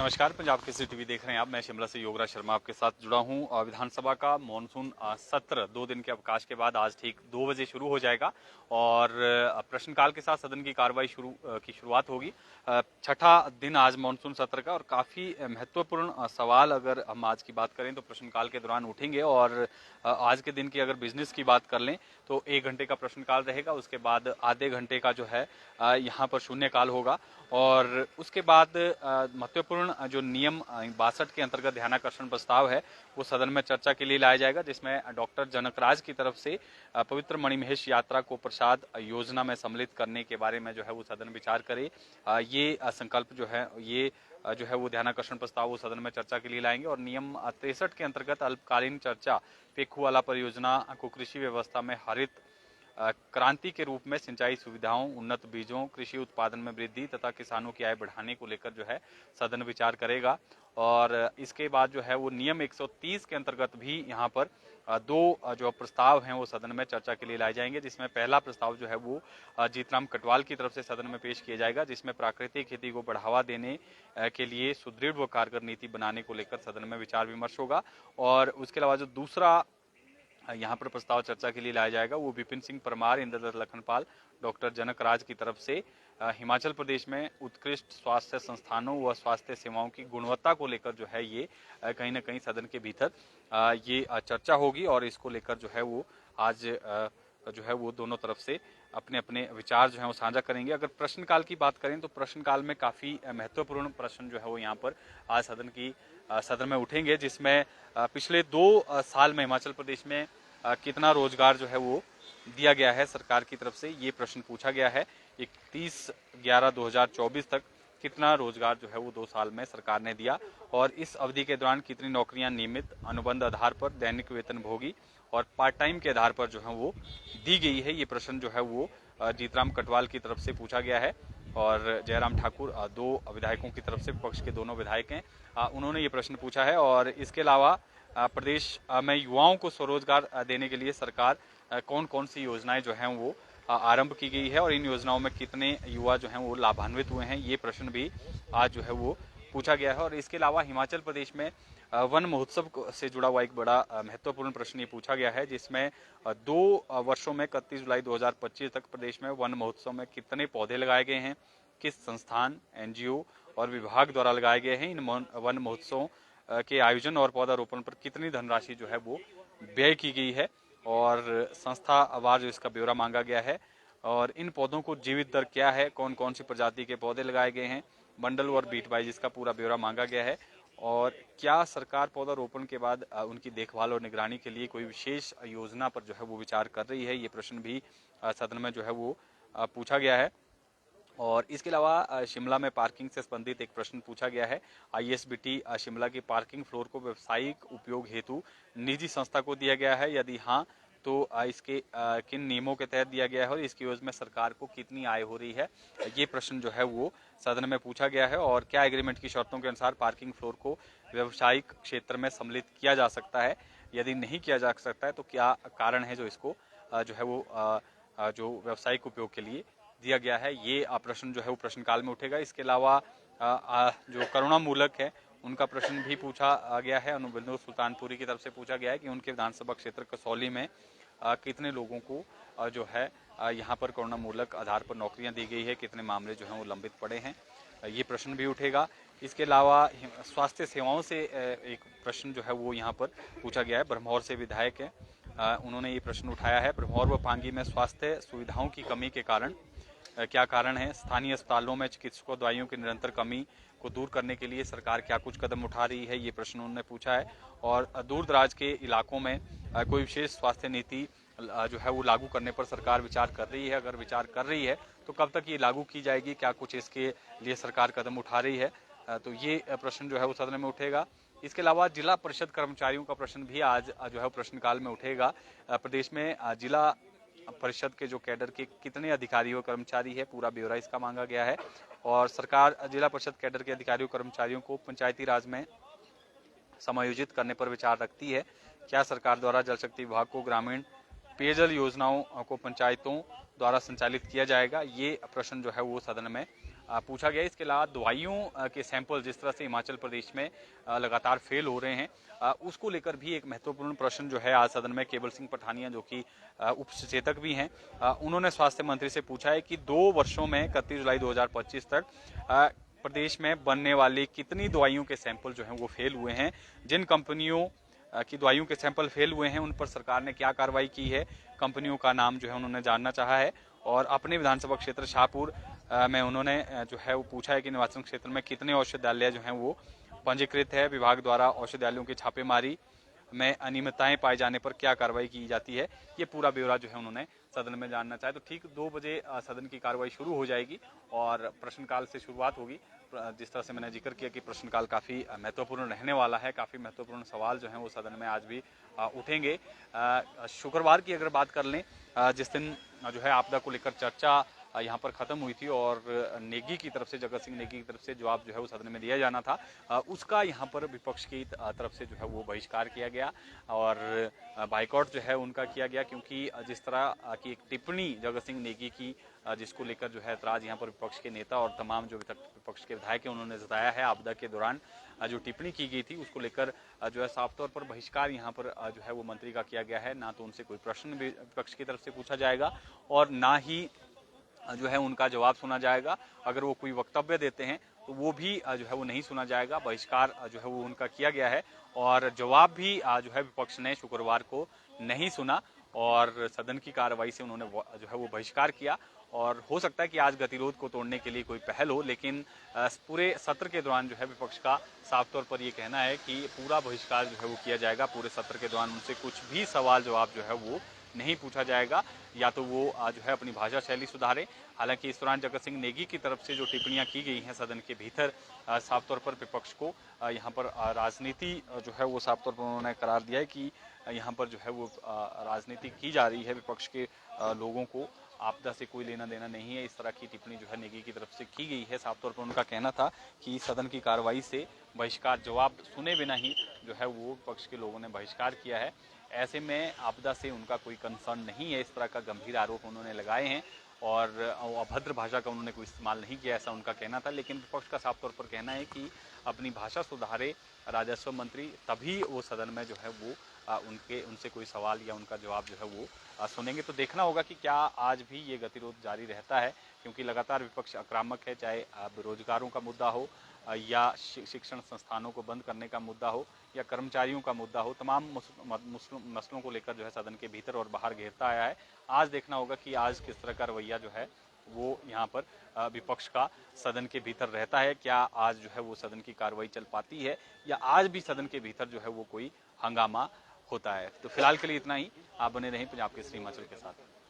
नमस्कार, पंजाब केसरी टीवी देख रहे हैं आप। मैं शिमला से योगराज शर्मा आपके साथ जुड़ा हूं। विधानसभा का मॉनसून सत्र 2 दिन के अवकाश के बाद आज ठीक 2 बजे शुरू हो जाएगा और प्रश्नकाल के साथ सदन की कार्रवाई की शुरुआत होगी। छठा दिन आज मॉनसून सत्र का और काफी महत्वपूर्ण सवाल अगर हम आज की बात करें तो प्रश्नकाल के दौरान उठेंगे। और आज के दिन की अगर बिजनेस की बात कर लें तो 1 घंटे का प्रश्नकाल रहेगा, उसके बाद आधे घंटे का जो है यहाँ पर शून्यकाल होगा और उसके बाद महत्वपूर्ण जो नियम 62 के अंतर्गत ध्यानाकर्षण प्रस्ताव है वो सदन में चर्चा के लिए लाया जाएगा, जिसमें डॉक्टर जनकराज की तरफ से पवित्र मणिमहेश यात्रा को प्रसाद योजना में सम्मिलित करने के बारे में जो है वो सदन विचार करे। ये संकल्प जो है जो है वो ध्यानाकर्षण प्रस्ताव वो सदन में चर्चा के लिए लाएंगे। और नियम 63 के अंतर्गत अल्पकालीन चर्चा पेखुवाला परियोजना को कृषि व्यवस्था में हरित क्रांति के रूप में सिंचाई सुविधाओं, उन्नत बीजों, कृषि उत्पादन में वृद्धि तथा किसानों की आय बढ़ाने को लेकर जो है सदन विचार करेगा। और इसके बाद जो है वो नियम 130 के अंतर्गत भी यहाँ पर दो जो प्रस्ताव हैं वो सदन में चर्चा के लिए लाए जाएंगे, जिसमें पहला प्रस्ताव जो है वो जीतराम कटवाल की तरफ से सदन में पेश किया जाएगा, जिसमें प्राकृतिक खेती को बढ़ावा देने के लिए सुदृढ़ व कारगर नीति बनाने को लेकर सदन में विचार विमर्श होगा। और उसके अलावा जो दूसरा यहाँ पर प्रस्ताव चर्चा के लिए लाया जाएगा वो विपिन सिंह परमार, इंद्रदत्त लखनपाल, डॉक्टर जनकराज की तरफ से हिमाचल प्रदेश में उत्कृष्ट स्वास्थ्य संस्थानों व स्वास्थ्य सेवाओं की गुणवत्ता को लेकर जो है ये कहीं ना कहीं सदन के भीतर ये चर्चा होगी। और इसको लेकर जो है वो आज जो है वो दोनों तरफ से अपने अपने विचार जो है वो साझा करेंगे। अगर प्रश्नकाल की बात करें तो प्रश्नकाल में काफी महत्वपूर्ण प्रश्न जो है वो यहाँ पर आज सदन में उठेंगे, जिसमें पिछले 2 साल में हिमाचल प्रदेश में कितना रोजगार जो है वो दिया गया है सरकार की तरफ से, ये प्रश्न पूछा गया है। 31/11/2024 तक कितना रोजगार जो है वो 2 साल में सरकार ने दिया और इस अवधि के दौरान कितनी नौकरियां नियमित अनुबंध आधार पर, दैनिक वेतन भोगी और पार्ट टाइम के आधार पर जो है वो दी गई है। ये प्रश्न जो है वो जीतराम कटवाल की तरफ से पूछा गया है और जयराम ठाकुर 2 विधायकों की तरफ से, विपक्ष के दोनों विधायक हैं, उन्होंने ये प्रश्न पूछा है। और इसके अलावा प्रदेश में युवाओं को स्वरोजगार देने के लिए सरकार कौन कौन सी योजनाएं जो हैं वो आरंभ की गई है और इन योजनाओं में कितने युवा जो हैं वो लाभान्वित हुए हैं, ये प्रश्न भी आज जो है वो पूछा गया है। और इसके अलावा हिमाचल प्रदेश में वन महोत्सव से जुड़ा हुआ एक बड़ा महत्वपूर्ण प्रश्न ये पूछा गया है, जिसमें 2 वर्षों में 31 जुलाई 2025 तक प्रदेश में वन महोत्सव में कितने पौधे लगाए गए हैं, किस संस्थान, एनजीओ और विभाग द्वारा लगाए गए हैं, इन वन महोत्सवों के आयोजन और पौधारोपण पर कितनी धनराशि जो है वो व्यय की गई है और संस्थावार जो इसका ब्यौरा मांगा गया है। और इन पौधों को जीवित दर क्या है, कौन कौन सी प्रजाति के पौधे लगाए गए हैं, बंडल और बीट वाइज इसका पूरा ब्यौरा मांगा गया है। और क्या सरकार पौधारोपण के बाद उनकी देखभाल और निगरानी के लिए कोई विशेष योजना पर जो है वो विचार कर रही है, ये प्रश्न भी सदन में जो है वो पूछा गया है। और इसके अलावा शिमला में पार्किंग से संबंधित एक प्रश्न पूछा गया है। आईएसबीटी शिमला की पार्किंग फ्लोर को व्यावसायिक उपयोग हेतु निजी संस्था को दिया गया है, यदि हाँ तो इसके किन नियमों के तहत दिया गया है और इसकी योजना में सरकार को कितनी आय हो रही है, ये प्रश्न जो है वो सदन में पूछा गया है। और क्या एग्रीमेंट की शर्तों के अनुसार पार्किंग फ्लोर को व्यावसायिक क्षेत्र में सम्मिलित किया जा सकता है, यदि नहीं किया जा सकता है तो क्या कारण है जो इसको जो है वो जो व्यावसायिक उपयोग के लिए दिया गया है, ये प्रश्न जो है वो प्रश्नकाल में उठेगा। इसके अलावा जो करुणा मूलक है उनका प्रश्न भी पूछा गया है। अनुबिंदु सुल्तानपुरी की तरफ से पूछा गया है कि उनके विधानसभा क्षेत्र कसौली में कितने लोगों को जो है यहाँ पर करुणा मूलक आधार पर नौकरियां दी गई है, कितने मामले जो हैं वो लंबित पड़े हैं, ये प्रश्न भी उठेगा। इसके अलावा स्वास्थ्य सेवाओं से एक प्रश्न जो है वो यहाँ पर पूछा गया है। ब्रह्मौर से विधायक है, उन्होंने ये प्रश्न उठाया है। ब्रह्मौर व पांगी में स्वास्थ्य सुविधाओं की कमी के कारण क्या कारण है, स्थानीय अस्पतालों में चिकित्सकों दवाइयों की निरंतर कमी को दूर करने के लिए सरकार क्या कुछ कदम उठा रही है, ये प्रश्न उन्होंने पूछा है। और दूर दराज के इलाकों में कोई विशेष स्वास्थ्य नीति जो है वो लागू करने पर सरकार विचार कर रही है, अगर विचार कर रही है तो कब तक ये लागू की जाएगी, क्या कुछ इसके लिए सरकार कदम उठा रही है, तो ये प्रश्न जो है वो सदन में उठेगा। इसके अलावा जिला परिषद कर्मचारियों का प्रश्न भी आज जो है प्रश्नकाल में उठेगा। प्रदेश में जिला परिषद के जो कैडर के कितने अधिकारी और कर्मचारी है, पूरा ब्यौरा इसका मांगा गया है। और सरकार जिला परिषद कैडर के अधिकारियों कर्मचारियों को पंचायती राज में समायोजित करने पर विचार रखती है, क्या सरकार द्वारा जल शक्ति विभाग को ग्रामीण पेयजल योजनाओं को पंचायतों द्वारा संचालित किया जाएगा, ये प्रश्न जो है वो सदन में पूछा गया। इसके अलावा दवाइयों के सैंपल जिस तरह से हिमाचल प्रदेश में लगातार फेल हो रहे हैं, उसको लेकर भी एक महत्वपूर्ण प्रश्न जो है आज सदन में केवल सिंह पठानिया, जो कि उप सचेतक भी हैं, उन्होंने स्वास्थ्य मंत्री से पूछा है कि 2 वर्षों में 31 जुलाई 2025 तक प्रदेश में बनने वाली कितनी दवाइयों के सैंपल जो हैं वो फेल हुए हैं, जिन कंपनियों की दवाइयों के सैंपल फेल हुए हैं उन पर सरकार ने क्या कार्रवाई की है, कंपनियों का नाम जो है उन्होंने जानना चाहा है। और अपने विधानसभा क्षेत्र शाहपुर में उन्होंने जो है वो पूछा है कि निर्वाचन क्षेत्र में कितने औषधालय जो हैं वो पंजीकृत है, विभाग द्वारा औषधालयों की छापेमारी में अनियमितताएं पाए जाने पर क्या कार्रवाई की जाती है। ये पूरा ब्यौरा जो है उन्होंने सदन में जानना चाहे। तो ठीक 2 बजे सदन की कार्रवाई शुरू हो जाएगी और प्रश्नकाल से शुरुआत होगी। जिस तरह से मैंने जिक्र किया कि प्रश्नकाल काफ़ी महत्वपूर्ण रहने वाला है, काफ़ी महत्वपूर्ण सवाल जो हैं वो सदन में आज भी उठेंगे। शुक्रवार की अगर बात कर लें, जिस दिन जो है आपदा को लेकर चर्चा यहाँ पर खत्म हुई थी और नेगी की तरफ से, जगत सिंह नेगी की तरफ से जवाब जो है वो सदन में दिया जाना था, उसका यहाँ पर विपक्ष की तरफ से जो है वो बहिष्कार किया गया और बाइकआउट जो है उनका किया गया, क्योंकि जिस तरह की एक टिप्पणी जगत सिंह नेगी की जिसको लेकर जो है ऐतराज यहाँ पर विपक्ष के नेता और तमाम जो विपक्ष के विधायक हैं उन्होंने जताया है, आपदा के दौरान जो टिप्पणी की गई थी उसको लेकर जो है साफ तौर पर बहिष्कार यहाँ पर जो है वो मंत्री का किया गया है। ना तो उनसे कोई प्रश्न विपक्ष की तरफ से पूछा जाएगा और ना ही जो है उनका जवाब सुना जाएगा। अगर वो कोई वक्तव्य देते हैं तो वो भी जो है वो नहीं सुना जाएगा। बहिष्कार जो है वो उनका किया गया है और जवाब भी जो है विपक्ष ने शुक्रवार को नहीं सुना और सदन की कार्रवाई से उन्होंने जो है वो बहिष्कार किया। और हो सकता है कि आज गतिरोध को तोड़ने के लिए कोई पहल हो, लेकिन पूरे सत्र के दौरान जो है विपक्ष का साफ तौर पर ये कहना है कि पूरा बहिष्कार जो है वो किया जाएगा। पूरे सत्र के दौरान उनसे कुछ भी सवाल जवाब जो है वो नहीं पूछा जाएगा, या तो वो जो है अपनी भाषा शैली सुधारे। हालांकि इस दौरान जगत सिंह नेगी की तरफ से जो टिप्पणियां की गई हैं सदन के भीतर, साफ तौर पर विपक्ष को यहाँ पर राजनीति जो है वो साफ तौर पर उन्होंने करार दिया है कि यहाँ पर जो है वो राजनीति की जा रही है। विपक्ष के लोगों को आपदा से कोई लेना देना नहीं है, इस तरह की टिप्पणी जो है नेगी की तरफ से की गई है। साफ तौर पर उनका कहना था कि सदन की कार्रवाई से बहिष्कार जवाब सुने बिना ही जो है वो विपक्ष के लोगों ने बहिष्कार किया है। ऐसे में आपदा से उनका कोई कंसर्न नहीं है, इस तरह का गंभीर आरोप उन्होंने लगाए हैं और अभद्र भाषा का उन्होंने कोई इस्तेमाल नहीं किया, ऐसा उनका कहना था। लेकिन विपक्ष का साफ तौर पर कहना है कि अपनी भाषा सुधारे राजस्व मंत्री, तभी वो सदन में जो है वो उनसे कोई सवाल या उनका जवाब जो है वो सुनेंगे। तो देखना होगा कि क्या आज भी ये गतिरोध जारी रहता है, क्योंकि लगातार विपक्ष आक्रामक है, चाहे बेरोजगारों का मुद्दा हो या शिक्षण संस्थानों को बंद करने का मुद्दा हो या कर्मचारियों का मुद्दा हो, तमाम मसलों को लेकर जो है सदन के भीतर और बाहर घेरता आया है। आज देखना होगा कि आज किस तरह का रवैया जो है वो यहाँ पर विपक्ष का सदन के भीतर रहता है। क्या आज जो है वो सदन की कार्रवाई चल पाती है या आज भी सदन के भीतर जो है वो कोई हंगामा होता है। तो फिलहाल के लिए इतना ही। आप बने रहें पंजाब केसरी हिमाचल के साथ।